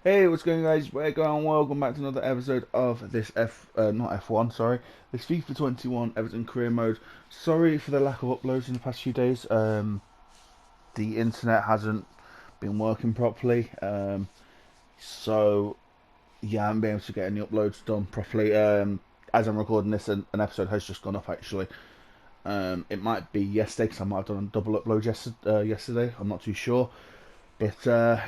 Hey, what's going on, guys? We're going on. Welcome back to another episode of this not F1, sorry, this FIFA 21 Everton career mode. Sorry for the lack of uploads in the past few days. The internet hasn't been working properly, so yeah, I haven't been able to get any uploads done properly. As I'm recording this, an episode has just gone up actually. It might be yesterday because I might have done a double upload yesterday. I'm not too sure. But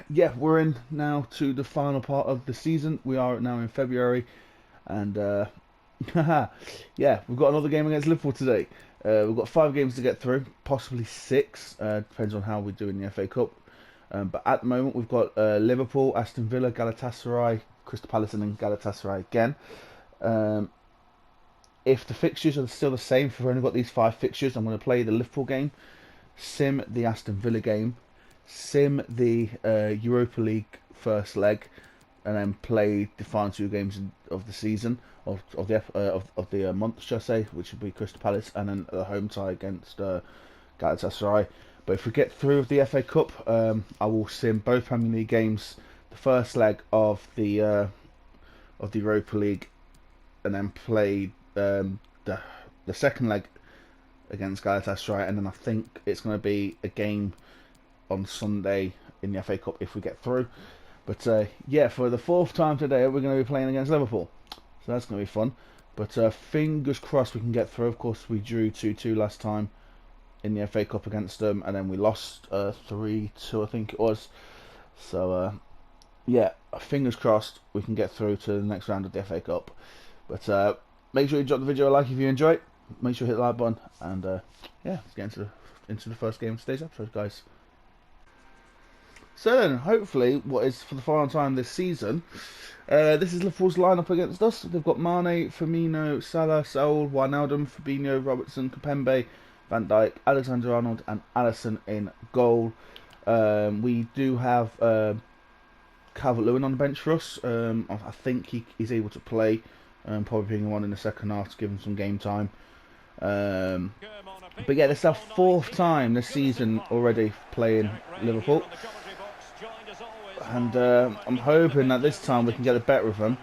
yeah, we're in now to the final part of the season. We are now in February, and yeah, we've got another game against Liverpool today. We've got 5 games to get through, possibly 6. Depends on how we do in the FA Cup. But at the moment, we've got Liverpool, Aston Villa, Galatasaray, Crystal Palace, and then Galatasaray again. If the fixtures are still the same, if we've only got these 5 fixtures, I'm going to play the Liverpool game, sim the Aston Villa game, sim the Europa League first leg, and then play the final 2 games of the season of the month, shall I say, which would be Crystal Palace and then the home tie against Galatasaray. But if we get through with the FA Cup, I will sim both Premier League games, the first leg of the Europa League, and then play the second leg against Galatasaray, and then I think it's going to be a game on Sunday in the FA Cup if we get through. But yeah, for the 4th time today, we're going to be playing against Liverpool, so that's going to be fun. But fingers crossed we can get through. Of course, we drew 2-2 last time in the FA Cup against them, and then we lost 3-2, I think it was. So yeah, fingers crossed we can get through to the next round of the FA Cup. But make sure you drop the video a like if you enjoy it. Make sure you hit the like button, and yeah, let's get into the first game of today's episode, guys. So then, hopefully, what is for the final time this season, this is Liverpool's lineup against us. They've got Mane, Firmino, Salah, Saul, Wijnaldum, Fabinho, Robertson, Kimpembe, Van Dijk, Alexander-Arnold, and Alisson in goal. We do have Calvert-Lewin on the bench for us. I think he's able to play, probably being one in the second half to give him some game time. But yeah, this is our 4th time this season already playing Liverpool. And I'm hoping that this time we can get the better of them.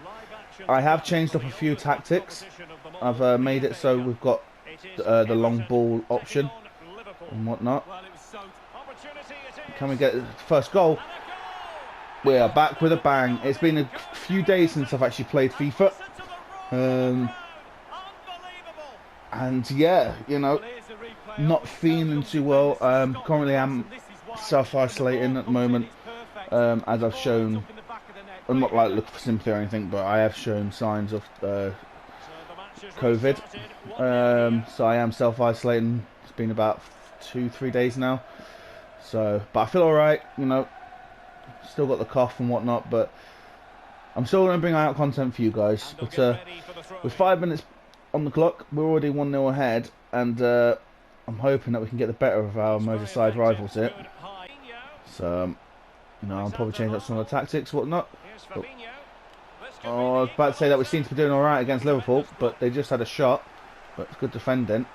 I have changed up a few tactics. I've made it so we've got the long ball option and whatnot. Can we get the first goal? We are back with a bang. It's been a few days since I've actually played FIFA. And yeah, you know, not feeling too well. Currently I'm self-isolating at the moment. As I've shown, I'm not like looking for sympathy or anything, but I have shown signs of COVID. So I am self-isolating. It's been about 2-3 days now. So, but I feel alright, you know. Still got the cough and whatnot, but I'm still going to bring out content for you guys. But with 5 minutes on the clock, we're already 1-0 ahead, and I'm hoping that we can get the better of our Merseyside rivals here. So, you know, I'll probably change up some of the tactics, whatnot. But, I was about to say that we seem to be doing alright against Liverpool, but they just had a shot. But it's good defending.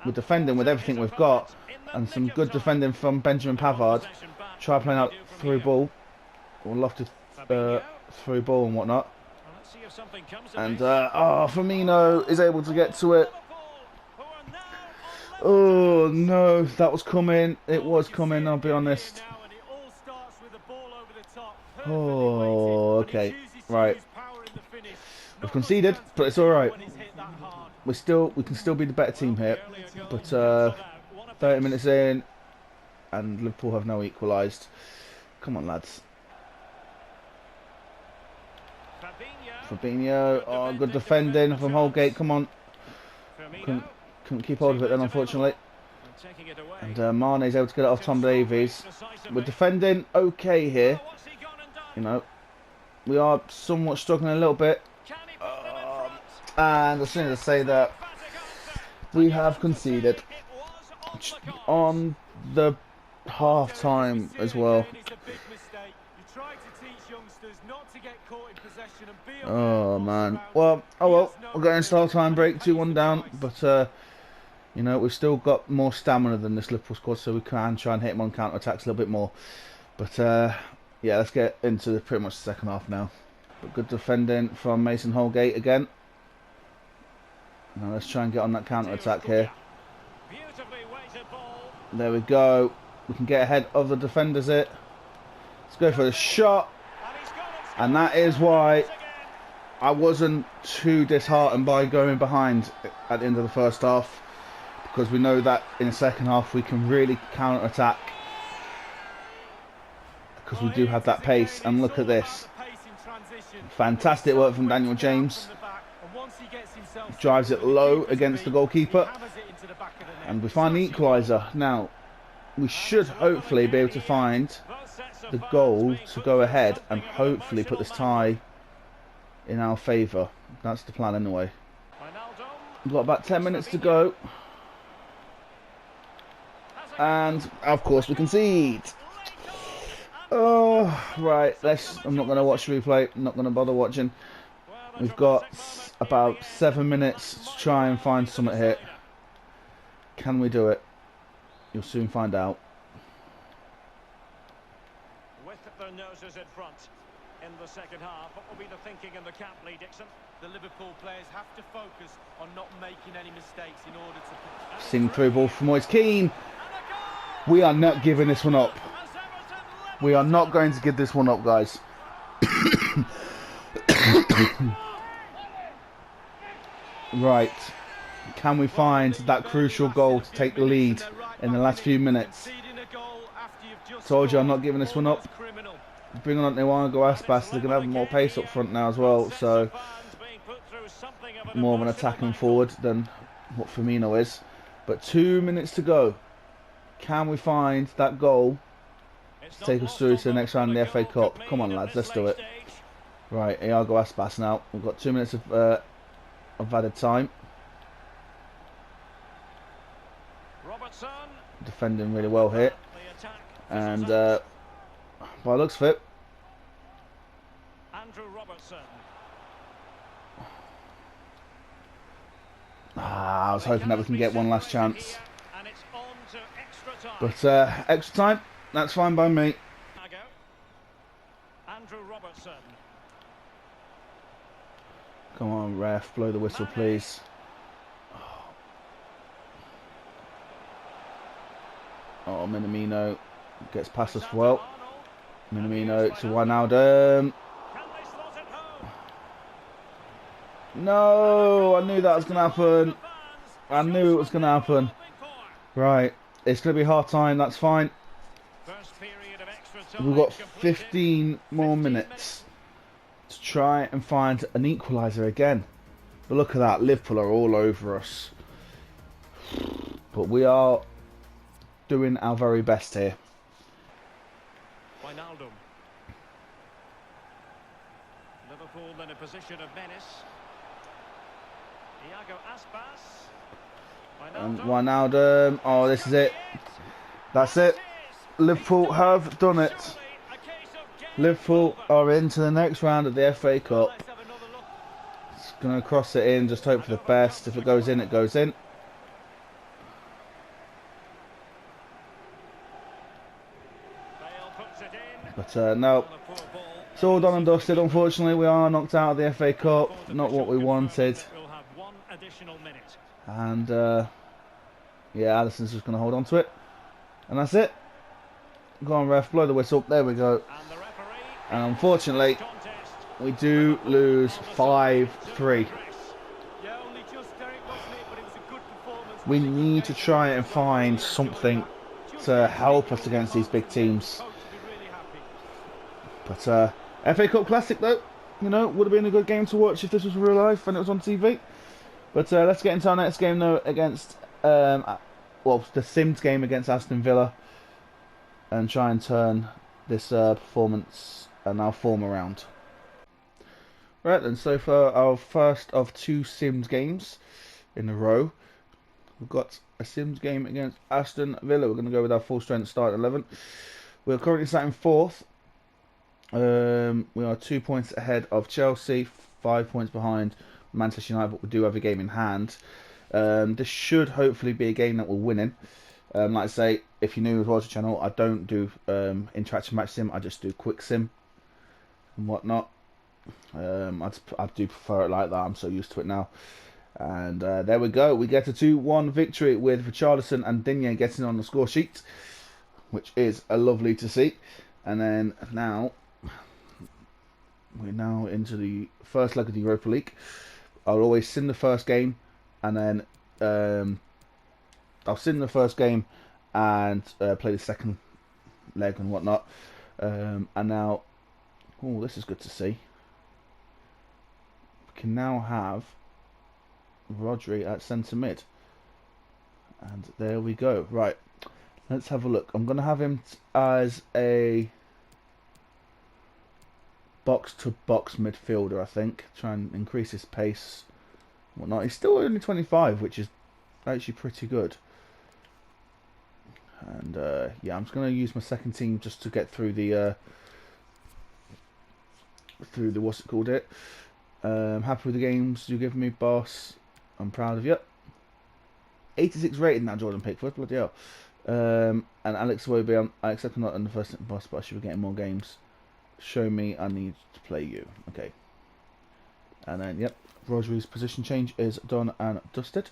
We're defending with everything we've got, and some good defending from Benjamin Pavard. Try playing out through ball, or lofted through ball and whatnot. And Firmino is able to get to it. Oh no, that was coming. It was coming, I'll be honest. Oh, okay, right. We've conceded, but it's all right. We can still be the better team here. But 30 minutes in, and Liverpool have now equalised. Come on, lads. Fabinho, oh, good defending from Holgate. Come on. Couldn't keep hold of it then, unfortunately. And Mane's able to get it off Tom Davies. We're defending okay here. You know, we are somewhat struggling a little bit. And as soon as I say that, we have conceded on the half time as well. Oh man. Well, oh well. We're going to half time break, 2-1 down, but you know, we've still got more stamina than this Liverpool squad, so we can try and hit them on counter attacks a little bit more. But Yeah, let's get into pretty much the second half now. But good defending from Mason Holgate again. Now let's try and get on that counter attack here. There we go. We can get ahead of the defenders here. Let's go for the shot. And that is why I wasn't too disheartened by going behind at the end of the first half. Because we know that in the second half we can really counter attack. Because we do have that pace. And look at this. Fantastic work from Daniel James. Drives it low against the goalkeeper. And we find the equaliser. Now, we should hopefully be able to find the goal to go ahead and hopefully put this tie in our favour. That's the plan anyway. We've got about 10 minutes to go. And, of course, we concede. Oh, right. I'm not going to watch the replay. I'm not going to bother watching. We've got about 7 minutes to try and find something here. Can we do it? You'll soon find out. With their noses in front in the second half, what will be the thinking in the camp, Lee Dixon? The Liverpool players have to focus on not making any mistakes in order to... Sing through ball from Moise Keane. We are not giving this one up. We are not going to give this one up, guys. Right. Can we find that crucial goal to take the lead in the last few minutes? Told you I'm not giving this one up. Bring on Echo-Meister. They're going to have more pace up front now as well. So more of an attacking forward than what Firmino is. But 2 minutes to go. Can we find that goal to take us through to the next round of the FA Cup? Come on, lads, let's do it. Right, Echo-Meister now. We've got 2 minutes of added time. Defending really well here. And by the looks of it, I was hoping that we can get one last chance. But extra time, that's fine by me. Come on, ref, blow the whistle, please. Oh, Minamino gets past us well. Minamino to Wijnaldum. No, I knew that was going to happen. I knew it was going to happen. Right, it's going to be half time, that's fine. We've got 15 more minutes to try and find an equaliser again. But look at that, Liverpool are all over us. But we are doing our very best here. Wijnaldum. Liverpool in a position of menace. And Wijnaldum. Oh, this is it. That's it. Liverpool have done it. Liverpool are into the next round of the FA Cup. It's going to cross it in, just hope for the best. If it goes in, it goes in. But no, it's all done and dusted. Unfortunately, we are knocked out of the FA Cup. Not what we wanted. And yeah, Alisson's just going to hold on to it. And that's it. Go on, ref, blow the whistle. There we go. And unfortunately, we do lose 5-3. We need to try and find something to help us against these big teams. But FA Cup Classic, though, you know, would have been a good game to watch if this was real life and it was on TV. But let's get into our next game, though, against, well, the Sims game against Aston Villa. And try and turn this performance and our form around. Right then, so for our first of 2 Sims games in a row, we've got a Sims game against Aston Villa. We're going to go with our full strength start 11. We're currently sat in 4th. We are 2 points ahead of Chelsea, 5 points behind Manchester United, but we do have a game in hand. This should hopefully be a game that we're winning. Like I say, if you're new to watch the channel, I don't do interactive match sim. I just do quick sim and whatnot. I do prefer it like that. I'm so used to it now. And there we go. We get a 2-1 victory with Richarlison and Digne getting on the score sheet, which is lovely to see. And then now we're now into the first leg of the Europa League. I'll always sim the first game, and then I'll sim the first game and play the second leg and whatnot. And now, oh, this is good to see. We can now have Rodri at centre mid, and there we go. Right, let's have a look. I'm gonna have him as a box-to-box midfielder, I think. Try and increase his pace and whatnot. He's still only 25, which is actually pretty good. And yeah, I'm just gonna use my second team just to get through the what's it called? Happy with the games you give me, boss. I'm proud of you. 86 rated now, Jordan Pickford. Bloody hell. And Alex Iwobi, I accept I'm not in the first boss, but I should be getting more games. Show me I need to play you. Okay. And then, yep, Rodri's position change is done and dusted.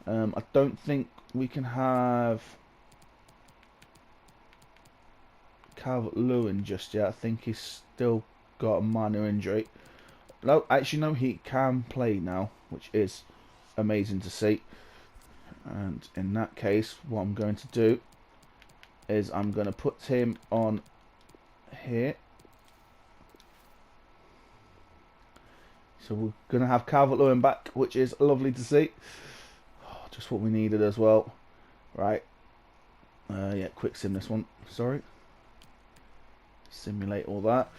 I don't think we can have Calvert-Lewin just yet. I think he's still got a minor injury. No, actually, no, he can play now, which is amazing to see. And in that case, what I'm going to do is I'm going to put him on here. So we're going to have Calvert-Lewin back, which is lovely to see. Oh, just what we needed as well. Right. Yeah, quick sim this one. Sorry. Simulate all that.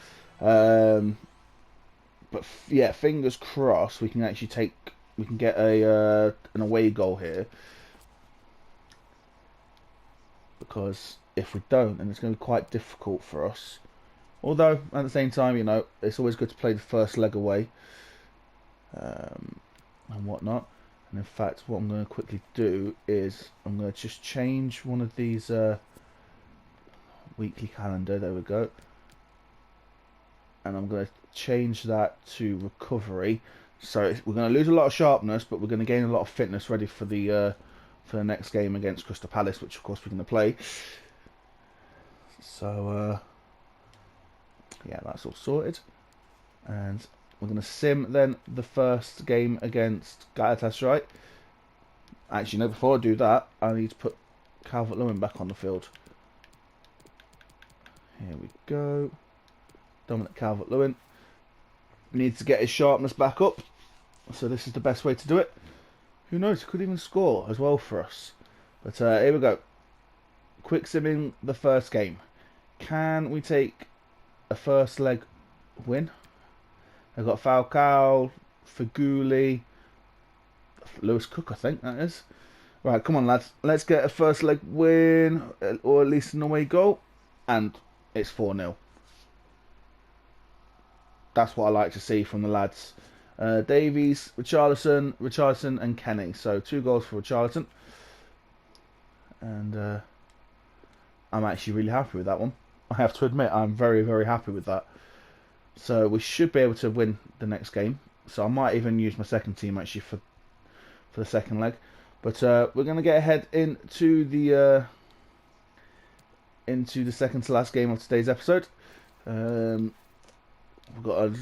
But yeah, fingers crossed we can actually get an away goal here. Because if we don't, then it's going to be quite difficult for us. Although, at the same time, you know, it's always good to play the first leg away. And whatnot. And in fact, what I'm going to quickly do is I'm going to just change one of these weekly calendar. There we go. And I'm going to change that to recovery. So we're going to lose a lot of sharpness, but we're going to gain a lot of fitness ready for the next game against Crystal Palace, which of course we're going to play. So yeah, that's all sorted. And we're going to sim then the first game against Galatasaray. Actually, no, before I do that, I need to put Calvert-Lewin back on the field. Here we go. Dominic Calvert-Lewin needs to get his sharpness back up, so this is the best way to do it. Who knows, he could even score as well for us. But here we go. Quick simming the first game. Can we take a first leg win? I've got Falcao, Faguli, Lewis Cook, I think that is. Right, come on lads, let's get a first leg win, or at least an away goal, and it's 4-0. That's what I like to see from the lads. Davies, Richarlison and Kenny. So 2 goals for Richarlison. And I'm actually really happy with that one. I have to admit, I'm very, very happy with that. So we should be able to win the next game. So I might even use my second team actually for the second leg. But we're going to get ahead into the second to last game of today's episode. We've got a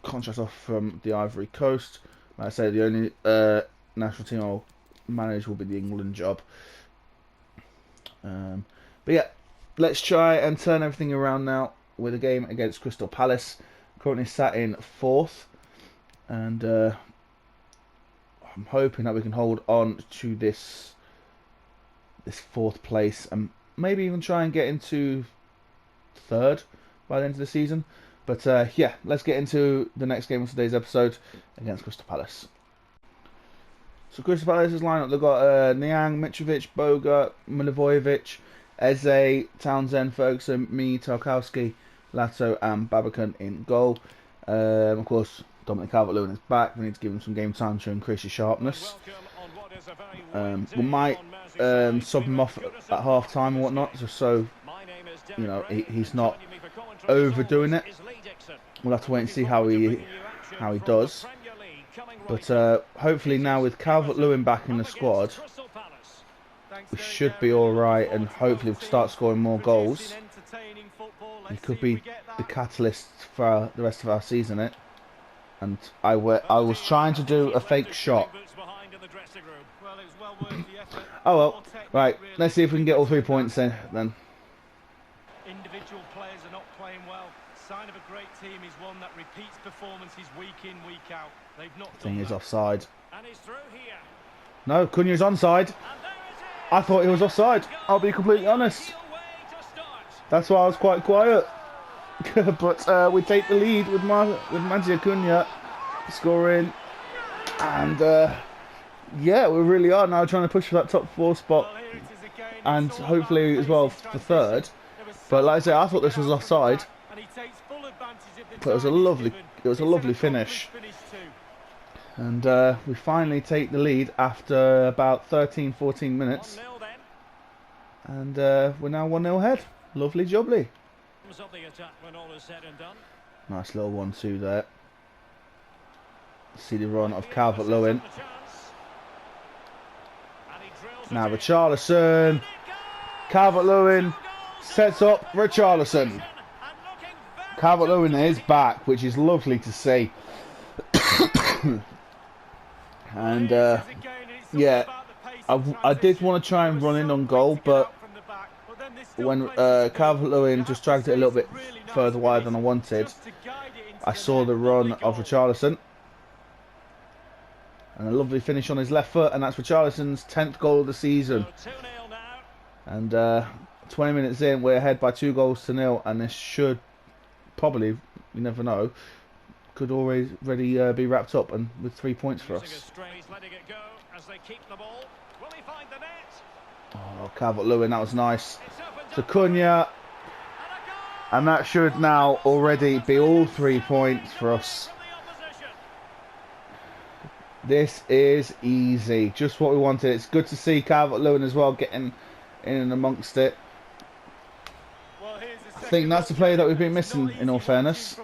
contract off from the Ivory Coast. Like I say, the only national team I'll manage will be the England job. But yeah, let's try and turn everything around now with a game against Crystal Palace. Currently sat in 4th, and I'm hoping that we can hold on to this 4th place and maybe even try and get into 3rd by the end of the season. But yeah, let's get into the next game of today's episode against Crystal Palace. So Crystal Palace's lineup, they've got Niang, Mitrovic, Boga, Milivojevic, Eze, Townsend, Ferguson, me, Tarkowski, Lato and Babacan in goal. Of course, Dominic Calvert-Lewin is back. We need to give him some game time to increase his sharpness. We might sub him off at half time and whatnot, just so he's not overdoing it. We'll have to wait and see how he does. But hopefully now with Calvert-Lewin back in the squad, we should be all right, and hopefully we'll start scoring more goals. He could be the catalyst for the rest of our season. And I was trying to do a fake shot. Oh well, right. Let's see if we can get all 3 points in then. Individual players are not playing well. Sign of a great team is one that repeats performances week in, week out. They've not done Thing is that. offside. And he's through here. No, Cunha's onside. I thought he was offside. I'll be completely honest. That's why I was quite quiet. But we take the lead with Mattia Cunha scoring, and yeah, we really are now trying to push for that top 4 spot, and hopefully as well for third. But like I say, I thought this was offside, but it was a lovely finish, and we finally take the lead after about 13-14 minutes, and we're now 1-0 ahead. Lovely jubbly. Of the attack when all is said and done. Nice little 1-2 there. See the run of Calvert-Lewin. Now Richarlison. Calvert-Lewin sets up Richarlison. Calvert-Lewin is back, which is lovely to see. And yeah, I did want to try and run in on goal, but when Calvert-Lewin just dragged it a little bit further wide than I wanted, I saw the run of Richarlison. And a lovely finish on his left foot, and that's Richarlison's 10th goal of the season. And 20 minutes in, we're ahead by 2-0, and this should probably, you never know, could already be wrapped up and with 3 points for us. Oh, Calvert-Lewin, that was nice. To Cunha, and that should now already be all 3 points for us. This is easy, just what we wanted. It's good to see Calvert-Lewin as well getting in and amongst it. I think that's the player that we've been missing, in all fairness.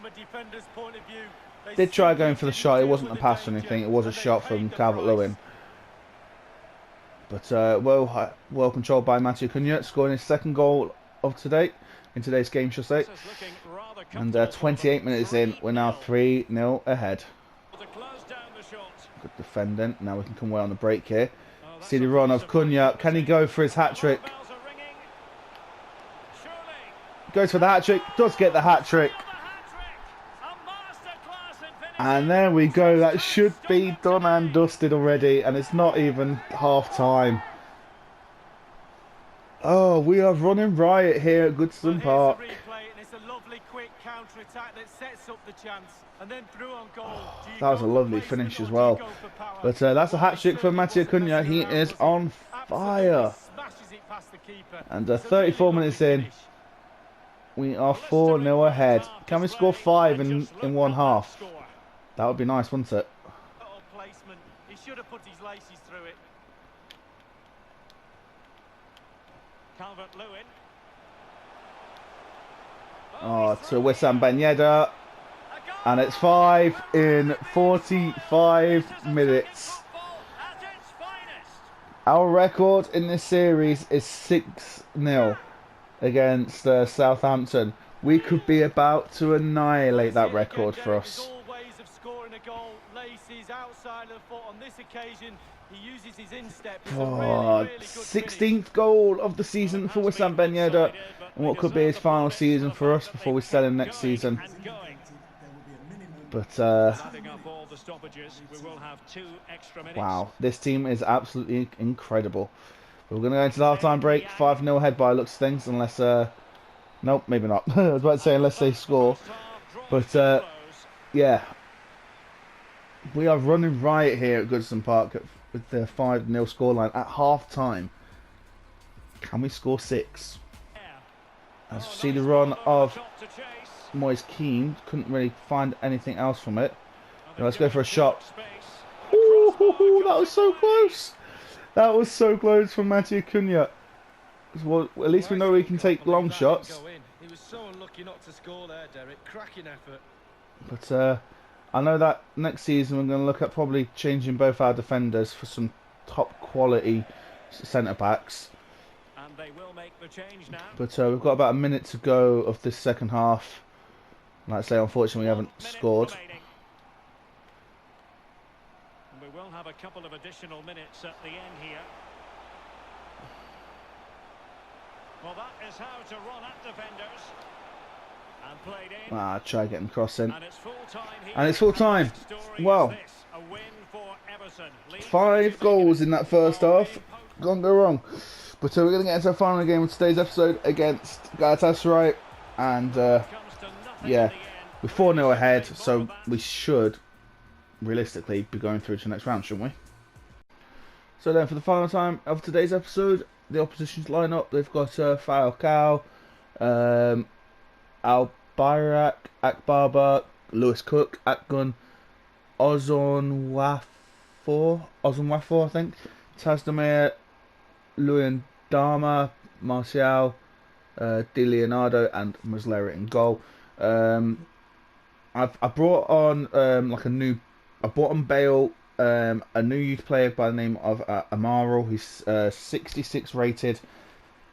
Did try going for the shot. It wasn't a pass or anything, it was a shot from Calvert-Lewin. But well controlled by Mattia Cunha, scoring his 2nd goal of today, in today's game, should I say. And 28 minutes in, we're now 3-0 ahead. Good defending. Now we can come away on the break here. See the run of Cunha. Can he go for his hat-trick? Goes for the hat-trick. Does get the hat-trick. And there we go. That should be done and dusted already. And it's not even half-time. Oh, we are running riot here at Goodson Park. That was a lovely finish as well. But that's a hat-trick for Mattia Cunha. He is on fire. And 34 minutes in, we are 4-0 ahead. Can we score 5 in one half? That would be nice, wouldn't it? He should have put his laces through it. Calvert-Lewin. Oh, to Wissam Ben Yedder. And it's 5 in 45 minutes. Our record in this series is 6-0 against Southampton. We could be about to annihilate that record for us. Oh, 16th goal of the season for Wissam Ben Yedder, and what could be his final season for us before we sell him next season. But wow, this team is absolutely incredible. We're going to go into the half-time break, 5-0 ahead by looks of things, unless nope, maybe not. I was about to say unless they score. But yeah, we are running riot here at Goodson Park with the 5-0 scoreline at half-time. Can we score 6? As you see the run of Moise Keane, couldn't really find anything else from it. Now let's go for a shot. Ooh, that was so close. That was so close from Matthew Cunha. Well, at least we know he can take long shots. He was so unlucky not to score there, Derek. Cracking effort. But I know that next season we're going to look at probably changing both our defenders for some top quality centre backs. And they will make the change now. But we've got about a minute to go of this second half. Like I say, unfortunately, we haven't scored. Remaining. We will have a couple of additional minutes at the end here. Well, that is how to run at defenders. And played in. Try getting the cross in. And it's full time here. And it's full time. Well, A win for Everton. 5 goals in that first half. Can't go wrong. But we're going to get into our final game of today's episode against Galatasaray. And yeah, we're 4-0 ahead, so we should realistically be going through to the next round, shouldn't we? So then, for the final time of today's episode, the opposition's line up. They've got Falcao, Al-Bayrak, Akbaba, Lewis Cook, Akgun, Ozonwafor, I think, Tazdemir, Luyan Dama, Martial, Di Leonardo, and Muslera in goal. I brought on I brought on Bale, a new youth player by the name of Amaro. He's 66 rated,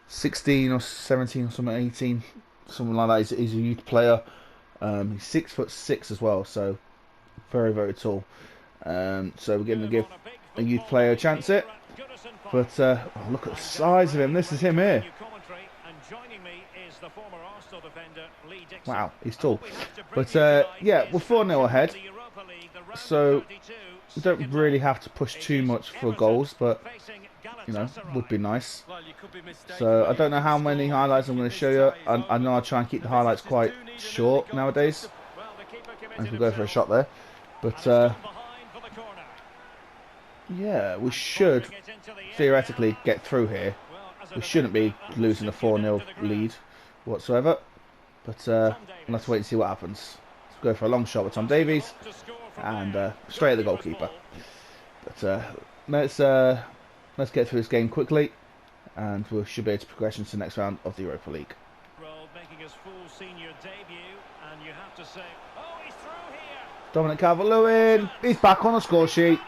16 or 17 or something, 18, something like that. He's a youth player. He's 6'6" as well, so very, very tall. So we're going to give a youth player a chance at it. But look at the size of him. This is him here. Wow, he's tall. But yeah, we're 4-0 ahead. So we don't really have to push too much for goals, but you know, would be nice. So I don't know how many highlights I'm going to show you. I know I try and keep the highlights quite short nowadays. And we'll go for a shot there. But yeah, we should theoretically get through here. We shouldn't be losing a 4-0 lead whatsoever. But we'll have to wait and see what happens. Let's go for a long shot with Tom Davies. And straight at the goalkeeper. But let's get through this game quickly. And we should be able to progress into the next round of the Europa League. Making his full senior debut, and you have to say, oh, he's through here. Dominic Calvert-Lewin, he's back on the score sheet.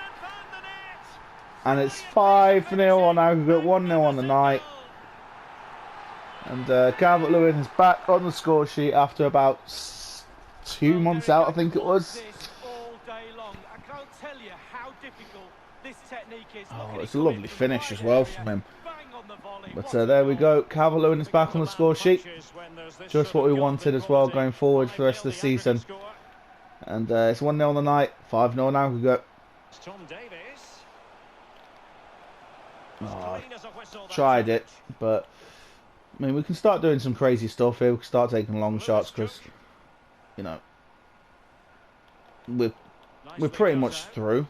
And it's 5-0 on aggregate, 1-0 on the night. And Calvert-Lewin is back on the score sheet after about 2 months out, I think it was. Oh, it's a lovely finish as well from him. But there we go. Calvert-Lewin is back on the score sheet. Just what we wanted as well going forward for the rest of the season. And it's 1-0 on the night, 5-0 now. We go. Oh, tried it, but I mean, we can start doing some crazy stuff here. We can start taking long shots because, you know, we're pretty much through.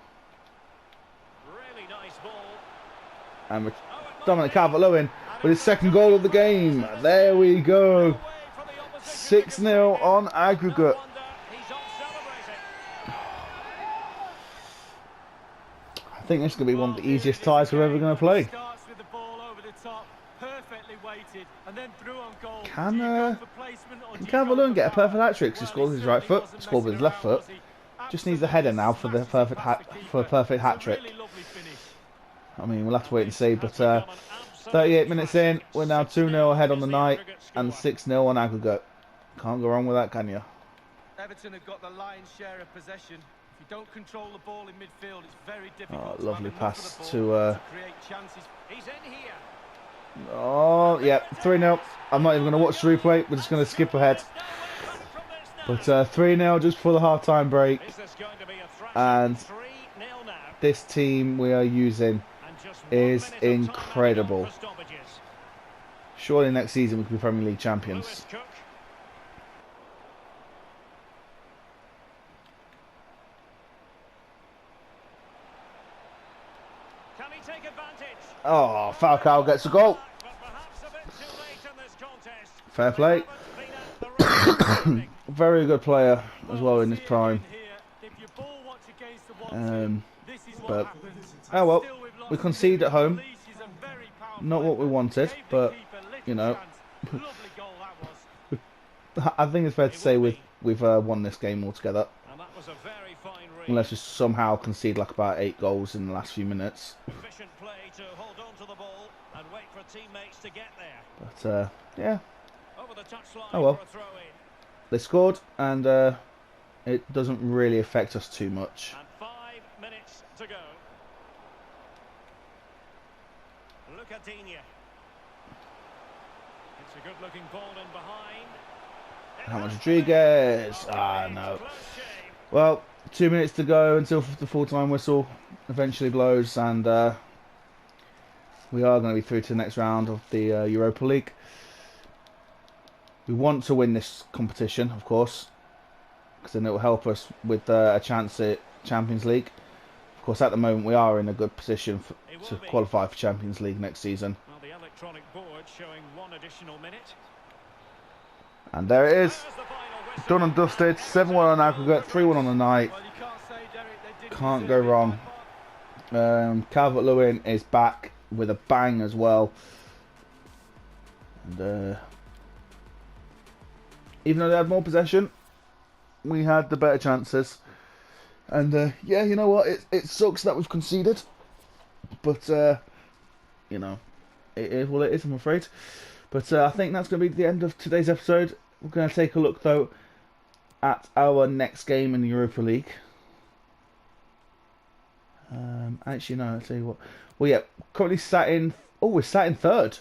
And Dominic Calvert-Lewin with his second goal of the game. There we go. 6-0 on aggregate. I think this is going to be one of the easiest ties we're ever going to play. Can Calvert-Lewin get a perfect hat-trick? He scored with his right foot, scored with his left foot. Just needs a header now for the perfect hat-trick. I mean, we'll have to wait and see, but 38 minutes in, we're now 2-0 ahead on the night and 6-0 on aggregate. Can't go wrong with that, can you? Everton have got the lion's share of possession. If you don't control the ball in midfield, it's very difficult. Oh, lovely pass to create chances. He's in here. Oh, yeah, 3-0. I'm not even going to watch the replay, we're just going to skip ahead. But 3-0 just before the half-time break. And this team we are using is incredible. Surely next season we could be Premier League champions. Oh, Falcao gets a goal. Fair play. Very good player as well in his prime. But oh well, We conceded at home. Releases a very powerful Not what we effort. wanted, Gave the but, keeper little you know, chance. Lovely goal that was. I think it's fair to It say will be. we've won this game altogether. And that was a very fine read. Unless we somehow concede like about 8 goals in the last few minutes. Efficient play to hold on to the ball and wait for teammates to get there. But, yeah, Over the touchline Oh well. for a throw in. they scored, and it doesn't really affect us too much. And 5 minutes to go. Look at Digne. It's a good looking ball in behind. James Rodriguez. Ah, no. Close shave. Well, 2 minutes to go until the full-time whistle eventually blows, and we are going to be through to the next round of the Europa League. We want to win this competition, of course, because then it will help us with a chance at Champions League. Of course, at the moment we are in a good position to qualify for Champions League next season. Well, the electronic board showing 1 additional minute. And there it is, There's the final whistle. done and dusted. 7-1 on aggregate, 3-1 on the night. Well, you can't say, Derek, they didn't Can't deserve go it wrong. by far. Calvert-Lewin is back with a bang as well. And even though they had more possession, we had the better chances. And yeah, you know what? It sucks that we've conceded, but you know, it is what it is, I'm afraid. But I think that's going to be the end of today's episode. We're going to take a look though at our next game in the Europa League. Actually, no. I'll tell you what. Well, yeah, currently sat in. Oh, we're sat in third.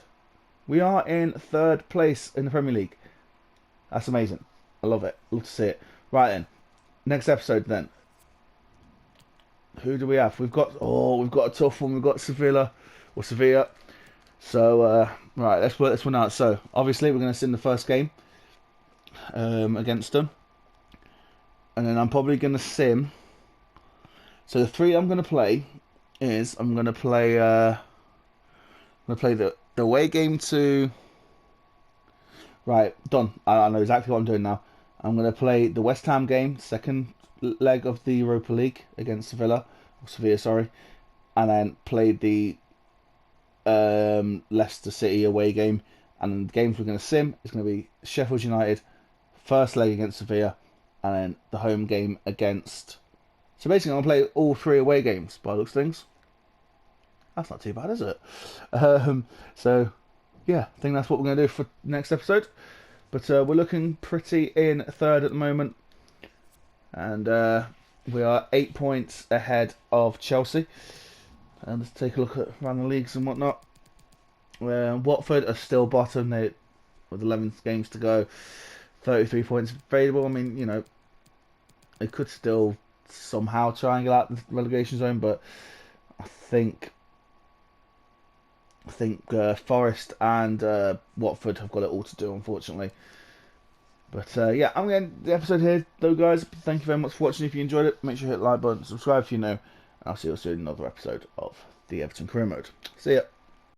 We are in third place in the Premier League. That's amazing. I love it. Love to see it. Right then, next episode then. Who do we have? We've got a tough one. We've got Sevilla. So right, let's work this one out. So obviously we're going to send the first game against them, and then I'm probably going to sim. So the 3 I'm going to play is I'm going to play the away game to. Right, done. I know exactly what I'm doing now. I'm going to play the West Ham game, second leg of the Europa League against Sevilla, sorry, and then play the Leicester City away game. And the games we're going to sim is going to be Sheffield United, first leg against Sevilla, and then the home game against. So basically, I'm going to play all 3 away games by the looks of things. That's not too bad, is it? So, yeah, I think that's what we're going to do for next episode. But we're looking pretty in third at the moment. And we are 8 points ahead of Chelsea. And let's take a look at around the leagues and whatnot. Watford are still bottom. They with 11 games to go. 33 points available. I mean, you know, they could still somehow try and get out the relegation zone. But I think Forest and Watford have got it all to do, unfortunately. But yeah, I'm going to end the episode here, though, guys. Thank you very much for watching. If you enjoyed it, make sure you hit the like button, subscribe if you know, and I'll see you soon in another episode of the Everton Career Mode. See ya.